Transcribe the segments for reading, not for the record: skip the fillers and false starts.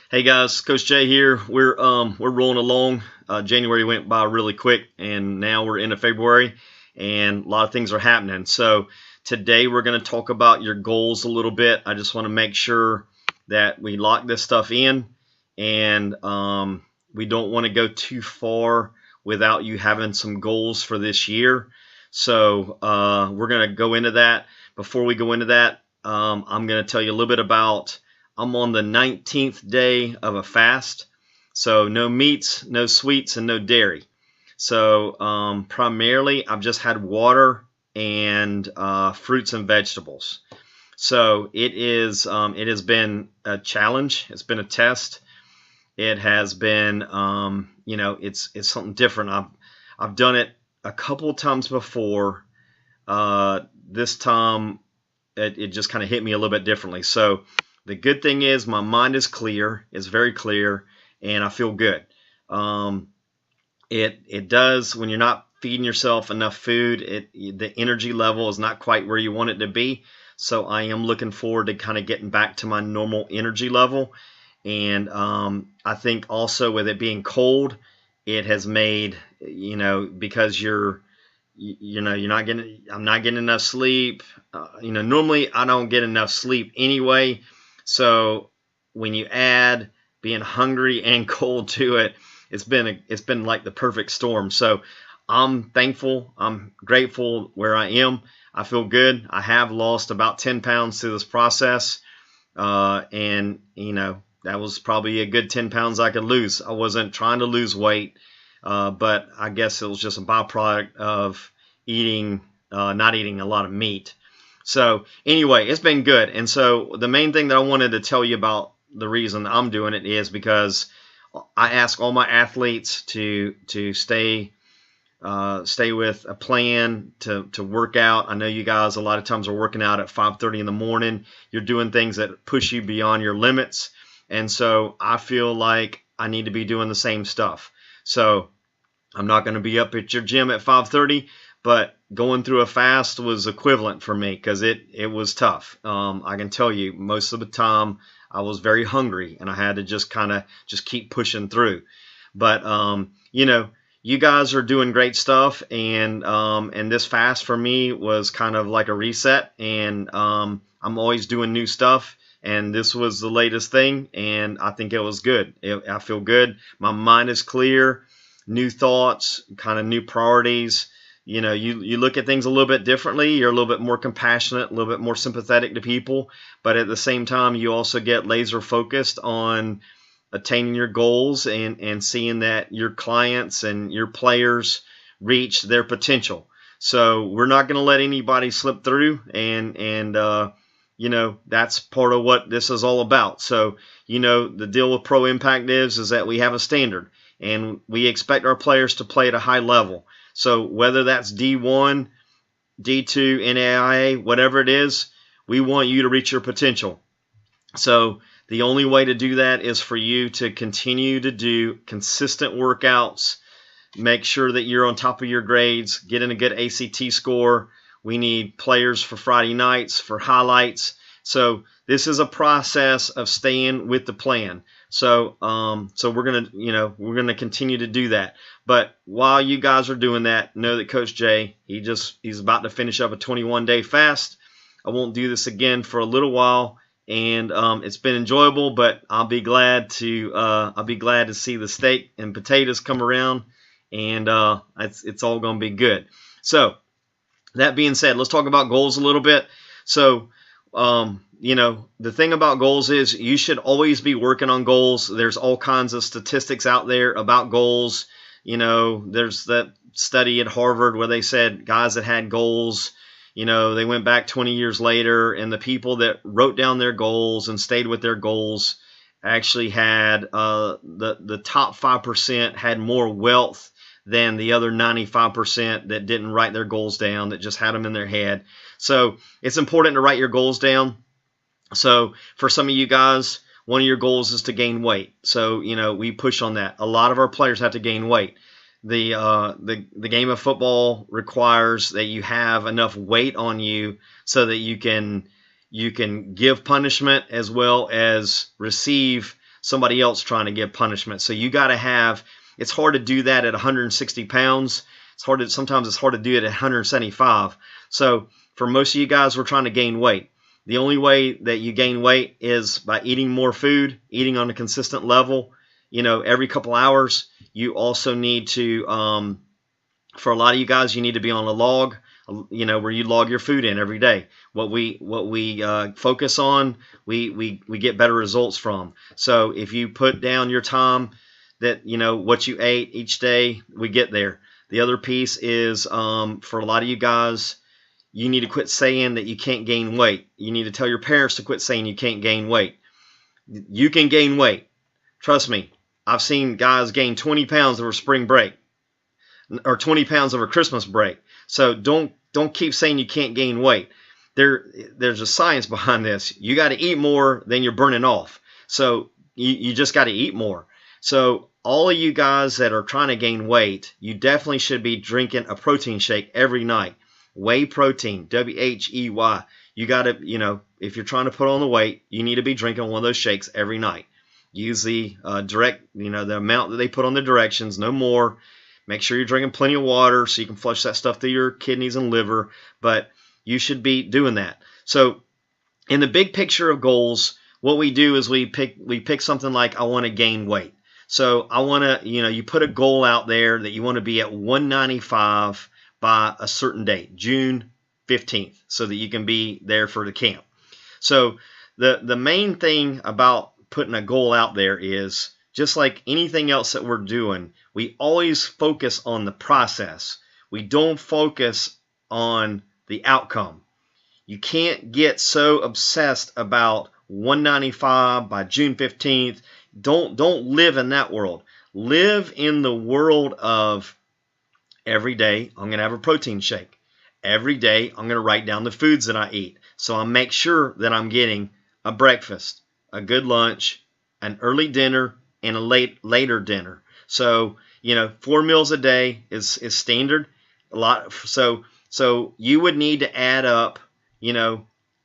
Hey guys, Coach Jay here. We're rolling along. January went by really quick, and now we're into February, and a lot of things are happening. So today we're going to talk about your goals a little bit. I just want to make sure that we lock this stuff in, and we don't want to go too far without you having some goals for this year. So we're going to go into that. Before we go into that, I'm going to tell you a little bit about. I'm on the 19th day of a fast, so no meats, no sweets, and no dairy. So primarily, I've just had water and fruits and vegetables. So it has been a challenge. It's been a test. It has been, it's something different. I've done it a couple of times before. This time, it just kind of hit me a little bit differently. So the good thing is my mind is clear. It's very clear, and I feel good. It does when you're not feeding yourself enough food. The energy level is not quite where you want it to be. So I am looking forward to kind of getting back to my normal energy level. And I think also with it being cold, it has made because you're not getting. I'm not getting enough sleep. Normally I don't get enough sleep anyway. So when you add being hungry and cold to it, it's been like the perfect storm. So I'm thankful. I'm grateful where I am. I feel good. I have lost about 10 pounds through this process, and that was probably a good 10 pounds I could lose. I wasn't trying to lose weight, but I guess it was just a byproduct of not eating a lot of meat. So anyway, it's been good. And so the main thing that I wanted to tell you about the reason I'm doing it is because I ask all my athletes to stay with a plan to work out. I know you guys a lot of times are working out at 5:30 in the morning. You're doing things that push you beyond your limits. And so I feel like I need to be doing the same stuff. So I'm not going to be up at your gym at 5:30, but going through a fast was equivalent for me because it was tough. I can tell you most of the time I was very hungry and I had to just kind of just keep pushing through. But you guys are doing great stuff, and this fast for me was kind of like a reset. And I'm always doing new stuff, and this was the latest thing, and I think it was good. I feel good. My mind is clear. New thoughts, kind of new priorities. You look at things a little bit differently. You're a little bit more compassionate, a little bit more sympathetic to people. But at the same time, you also get laser focused on attaining your goals and seeing that your clients and your players reach their potential. So we're not going to let anybody slip through. And that's part of what this is all about. So, the deal with Pro Impact is that we have a standard. And we expect our players to play at a high level. So whether that's D1, D2, NAIA, whatever it is, we want you to reach your potential. So the only way to do that is for you to continue to do consistent workouts, make sure that you're on top of your grades, get in a good ACT score. We need players for Friday nights, for highlights. So this is a process of staying with the plan. So we're gonna continue to do that. But while you guys are doing that, know that Coach Jay, he's about to finish up a 21-day fast. I won't do this again for a little while, and it's been enjoyable. But I'll be glad to see the steak and potatoes come around, and it's all gonna be good. So that being said, let's talk about goals a little bit. So the thing about goals is you should always be working on goals. There's all kinds of statistics out there about goals. There's that study at Harvard where they said guys that had goals, they went back 20 years later, and the people that wrote down their goals and stayed with their goals actually had the top 5% had more wealth than the other 95% that didn't write their goals down, that just had them in their head. So it's important to write your goals down. So for some of you guys, one of your goals is to gain weight. So, we push on that. A lot of our players have to gain weight. The game of football requires that you have enough weight on you so that you can give punishment as well as receive somebody else trying to give punishment. So you got to have, it's hard to do that at 160 pounds. Sometimes it's hard to do it at 175. So for most of you guys, we're trying to gain weight. The only way that you gain weight is by eating more food, eating on a consistent level, every couple hours. You also need to, for a lot of you guys, you need to be on a log, where you log your food in every day. What we focus on, we get better results from. So if you put down your time that, what you ate each day, we get there. The other piece is, for a lot of you guys, you need to quit saying that you can't gain weight. You need to tell your parents to quit saying you can't gain weight. You can gain weight. Trust me. I've seen guys gain 20 pounds over spring break or 20 pounds over Christmas break. So don't keep saying you can't gain weight. There's a science behind this. You got to eat more than you're burning off. So you just got to eat more. So all of you guys that are trying to gain weight, you definitely should be drinking a protein shake every night. Whey protein, W-H-E-Y. You got to, if you're trying to put on the weight, you need to be drinking one of those shakes every night. Use the the amount that they put on the directions, no more. Make sure you're drinking plenty of water so you can flush that stuff through your kidneys and liver, but you should be doing that. So in the big picture of goals, what we do is we pick something like, I want to gain weight. So I want to, you put a goal out there that you want to be at 195 by a certain date, June 15th, so that you can be there for the camp. So the main thing about putting a goal out there is, just like anything else that we're doing, we always focus on the process. We don't focus on the outcome. You can't get so obsessed about 195 by June 15th. Don't live in that world. Live in the world of, every day I'm going to have a protein shake. Every day I'm going to write down the foods that I eat. So I make sure that I'm getting a breakfast, a good lunch, an early dinner, and a later dinner. So 4 meals a day is standard. A lot. So you would need to add up.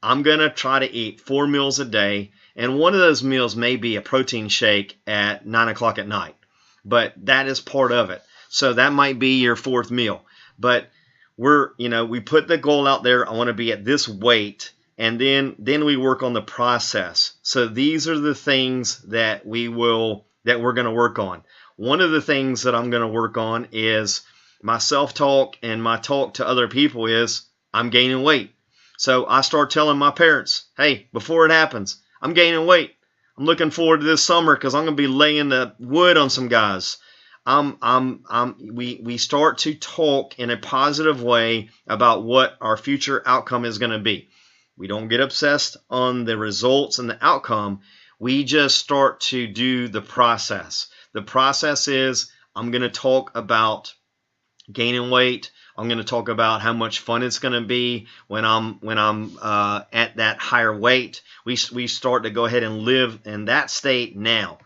I'm gonna try to eat 4 meals a day, and one of those meals may be a protein shake at 9 o'clock at night. But that is part of it. So that might be your 4th meal. But we put the goal out there. I want to be at this weight. And then we work on the process. So these are the things that we're going to work on. One of the things that I'm going to work on is my self-talk, and my talk to other people is, I'm gaining weight. So I start telling my parents, hey, before it happens, I'm gaining weight. I'm looking forward to this summer because I'm going to be laying the wood on some guys. We start to talk in a positive way about what our future outcome is going to be. We don't get obsessed on the results and the outcome. We just start to do the process. The process is, I'm going to talk about gaining weight. I'm going to talk about how much fun it's going to be when I'm at that higher weight. We start to go ahead and live in that state now.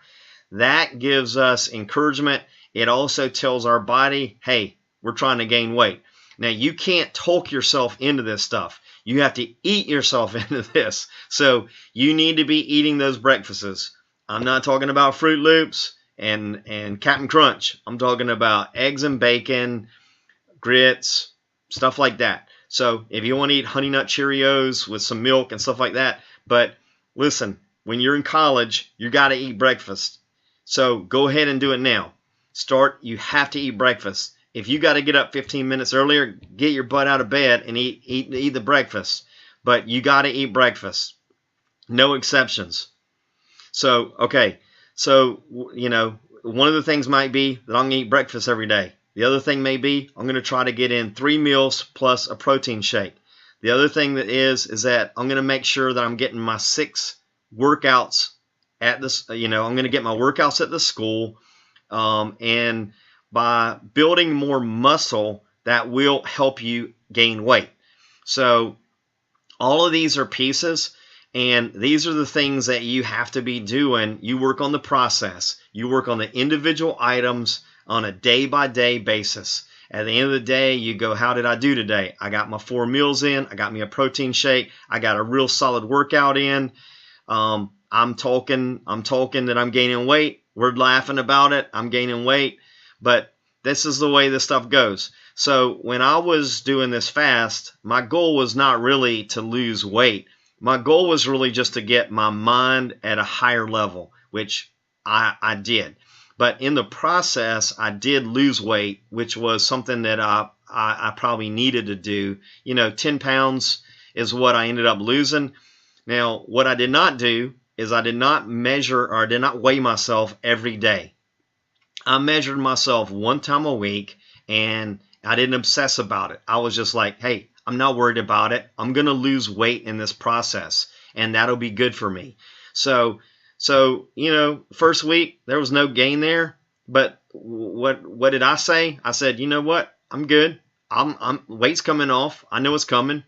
That gives us encouragement. It also tells our body, hey, we're trying to gain weight. Now, you can't talk yourself into this stuff. You have to eat yourself into this. So you need to be eating those breakfasts. I'm not talking about Fruit Loops and Captain Crunch. I'm talking about eggs and bacon, grits, stuff like that. So if you want to eat Honey Nut Cheerios with some milk and stuff like that, but listen, when you're in college, you got to eat breakfast. So go ahead and do it now. You have to eat breakfast. If you got to get up 15 minutes earlier, get your butt out of bed and eat the breakfast. But you got to eat breakfast. No exceptions. So, okay. So, one of the things might be that I'm going to eat breakfast every day. The other thing may be I'm going to try to get in 3 meals plus a protein shake. The other thing that is that I'm going to make sure that I'm getting my 6 workouts at this. I'm going to get my workouts at the school. And by building more muscle, that will help you gain weight. So all of these are pieces, and these are the things that you have to be doing. You work on the process. You work on the individual items on a day-by-day basis. At the end of the day, you go, how did I do today? I got my 4 meals in. I got me a protein shake. I got a real solid workout in. I'm talking that I'm gaining weight. We're laughing about it. I'm gaining weight, but this is the way this stuff goes. So when I was doing this fast, my goal was not really to lose weight. My goal was really just to get my mind at a higher level, which I did. But in the process, I did lose weight, which was something that I probably needed to do. 10 pounds is what I ended up losing. Now, what I did not do is I did not measure, or I did not weigh myself every day. I measured myself one time a week, and I didn't obsess about it. I was just like, hey, I'm not worried about it. I'm going to lose weight in this process, and that'll be good for me. So, first week, there was no gain there. But what did I say? I said, you know what? I'm good. Weight's coming off. I know it's coming.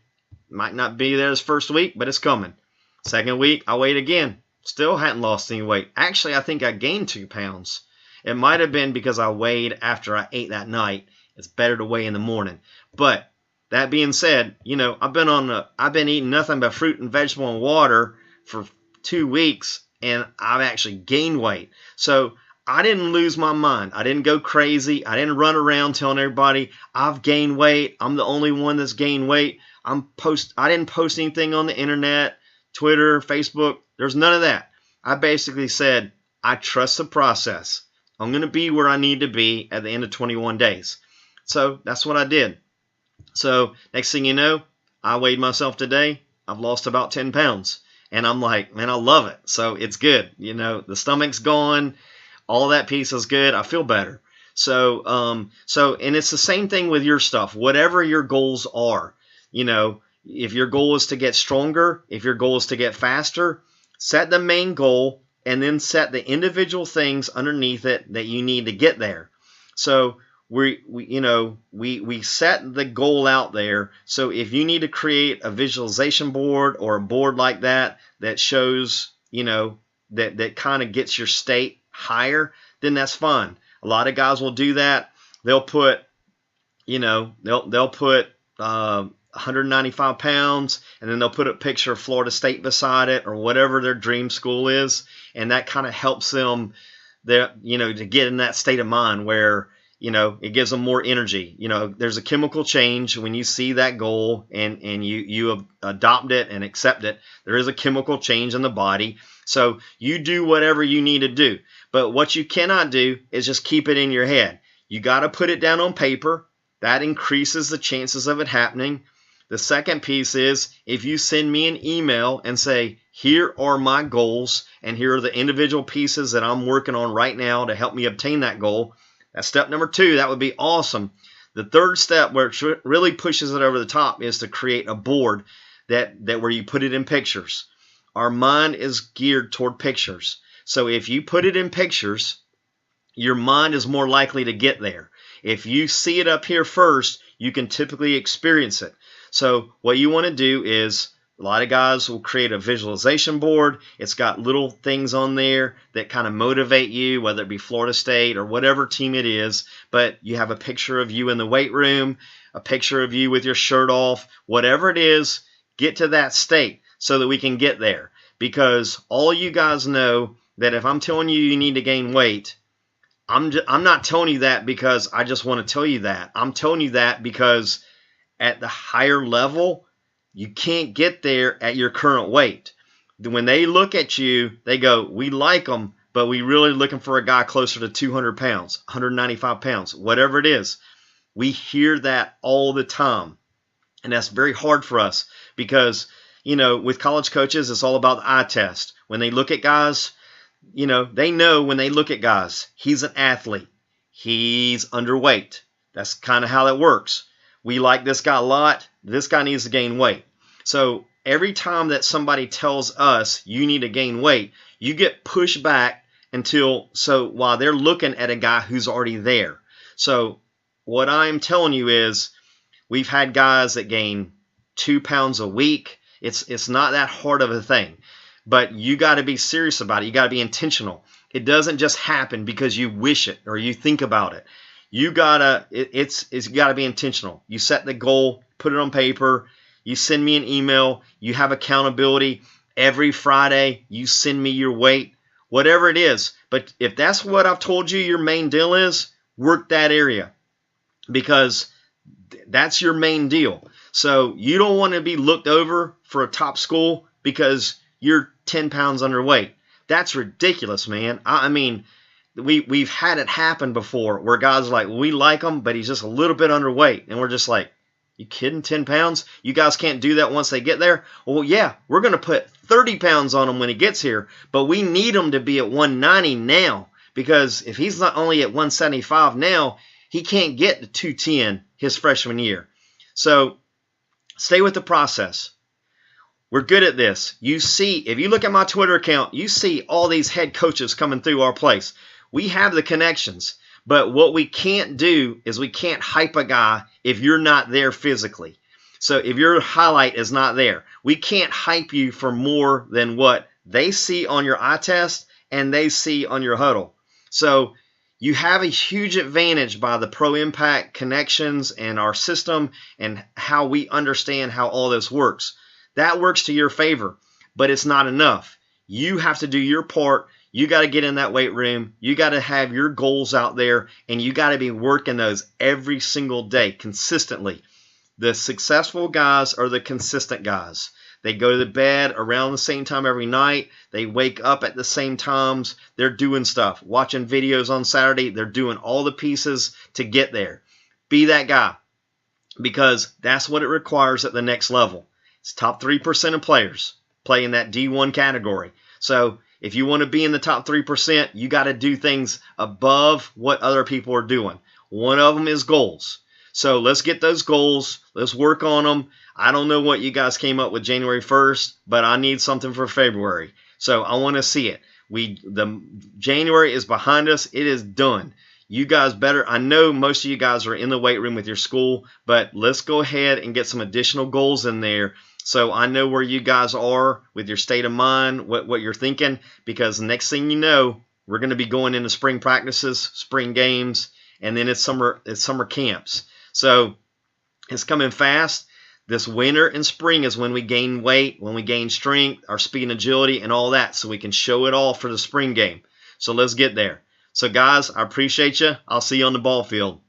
Might not be there this first week, but it's coming. Second week, I weighed again. Still hadn't lost any weight. Actually, I think I gained 2 pounds. It might have been because I weighed after I ate that night. It's better to weigh in the morning. But that being said, I've been eating nothing but fruit and vegetable and water for 2 weeks, and I've actually gained weight. So I didn't lose my mind. I didn't go crazy. I didn't run around telling everybody I've gained weight. I'm the only one that's gained weight. I didn't post anything on the internet, Twitter, Facebook. There's none of that. I basically said, I trust the process. I'm going to be where I need to be at the end of 21 days. So that's what I did. So next thing you know, I weighed myself today. I've lost about 10 pounds. And I'm like, man, I love it. So it's good. The stomach's gone. All that piece is good. I feel better. So and it's the same thing with your stuff. Whatever your goals are, if your goal is to get stronger, if your goal is to get faster, set the main goal and then set the individual things underneath it that you need to get there. So we set the goal out there. So if you need to create a visualization board or a board like that shows, that kind of gets your state higher, then that's fine. A lot of guys will do that. They'll put, they'll put 195 pounds, and then they'll put a picture of Florida State beside it or whatever their dream school is, and that kind of helps them, to get in that state of mind where, it gives them more energy. There's a chemical change when you see that goal and you adopt it and accept it. There is a chemical change in the body. So you do whatever you need to do. But what you cannot do is just keep it in your head. You got to put it down on paper. That increases the chances of it happening. The second piece is if you send me an email and say, here are my goals and here are the individual pieces that I'm working on right now to help me obtain that goal. That's step number 2. That would be awesome. The third step, where it really pushes it over the top, is to create a board that where you put it in pictures. Our mind is geared toward pictures. So if you put it in pictures, your mind is more likely to get there. If you see it up here first, you can typically experience it. So what you want to do is, a lot of guys will create a visualization board. It's got little things on there that kind of motivate you, whether it be Florida State or whatever team it is. But you have a picture of you in the weight room, a picture of you with your shirt off, whatever it is, get to that state so that we can get there. Because all you guys know that if I'm telling you need to gain weight, I'm not telling you that because I just want to tell you that. I'm telling you that because at the higher level, you can't get there at your current weight. When they look at you, they go, we like them, but we really looking for a guy closer to 200 pounds, 195 pounds, whatever it is. We hear that all the time. And that's very hard for us because, with college coaches, it's all about the eye test. When they look at guys, they know when they look at guys, he's an athlete. He's underweight. That's kind of how that works. We like this guy a lot. This guy needs to gain weight. So every time that somebody tells us you need to gain weight, you get pushed back while they're looking at a guy who's already there. So what I'm telling you is we've had guys that gain 2 pounds a week. It's not that hard of a thing, but you got to be serious about it. You got to be intentional. It doesn't just happen because you wish it or you think about it. You gotta be intentional. You set the goal, put it on paper. You send me an email. You have accountability. Every Friday, you send me your weight, whatever it is. But if that's what I've told you your main deal is, work that area, because that's your main deal. So you don't want to be looked over for a top school because you're 10 pounds underweight. That's ridiculous, man. I mean, we've had it happen before where guys are like, we like him, but he's just a little bit underweight. And we're just like, you kidding? 10 pounds? You guys can't do that once they get there? Well, yeah, we're going to put 30 pounds on him when he gets here, but we need him to be at 190 now, because if he's not only at 175 now, he can't get to 210 his freshman year. So stay with the process. We're good at this. You see, if you look at my Twitter account, you see all these head coaches coming through our place. We have the connections. But what we can't do is we can't hype a guy if you're not there physically. So if your highlight is not there, we can't hype you for more than what they see on your eye test and they see on your huddle. So you have a huge advantage by the Pro Impact connections and our system and how we understand how all this works. That works to your favor, but it's not enough. You have to do your part. You got to get in that weight room. You got to have your goals out there, and you got to be working those every single day consistently. The successful guys are the consistent guys. They go to bed around the same time every night. They wake up at the same times. They're doing stuff, watching videos on Saturday. They're doing all the pieces to get there. Be that guy, because that's what it requires at the next level. It's top 3% of players play in that D1 category. So if you want to be in the top 3%, you got to do things above what other people are doing. One of them is goals. So let's get those goals. Let's work on them. I don't know what you guys came up with January 1st, but I need something for February. So I want to see it. The January is behind us. It is done. You guys better, I know most of you guys are in the weight room with your school, but let's go ahead and get some additional goals in there. So I know where you guys are with your state of mind, what you're thinking, because the next thing you know, we're going to be going into spring practices, spring games, and then it's summer camps. So it's coming fast. This winter and spring is when we gain weight, when we gain strength, our speed and agility, and all that, so we can show it all for the spring game. So let's get there. So guys, I appreciate you. I'll see you on the ball field.